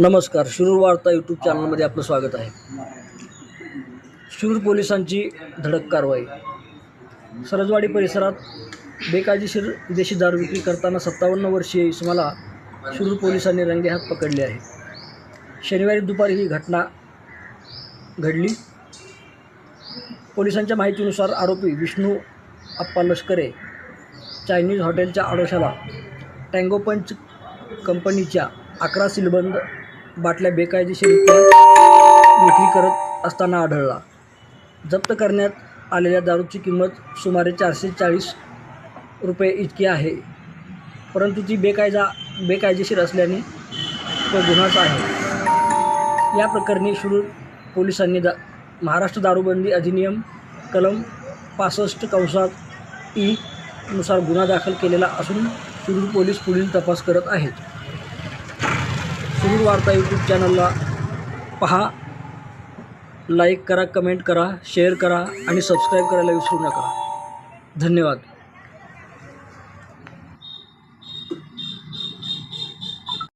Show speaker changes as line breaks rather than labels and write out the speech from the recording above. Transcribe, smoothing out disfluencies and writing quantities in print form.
नमस्कार. शिरूर वार्ता यूट्यूब चॅनलमध्ये आपलं स्वागत आहे. शिरूर पोलिसांची धडक कारवाई. सरजवाडी परिसरात बेकायदेशीर विदेशी दारू विक्री करताना 57 वर्षीय इसमाला शिरूर पोलिसांनी रंगेहात पकडले आहे. शनिवारी दुपारी ही घटना घडली. पोलिसांच्या माहितीनुसार आरोपी विष्णू अप्पा लष्करे चायनीज हॉटेलच्या आडोशाला टँगो पंच कंपनीच्या 11 सीलबंद बाटल्या बेकायदेशीररित्या विक्री करत असताना आढळला. जप्त करण्यात आलेल्या दारूची किंमत सुमारे 440 रुपये इतकी आहे, परंतु ती बेकायदेशीर असल्याने तो गुन्हाच आहे. या प्रकरणी शिरूर पोलिसांनी महाराष्ट्र दारूबंदी अधिनियम कलम 65(e) नुसार गुन्हा दाखल केलेला असून शिरूर पोलीस पुढील तपास करत आहेत. शिरूर वार्ता यूट्यूब चॅनलला पहा, लाईक करा, कमेंट करा, शेअर करा आणि सबस्क्राईब करायला विसरू नका. धन्यवाद.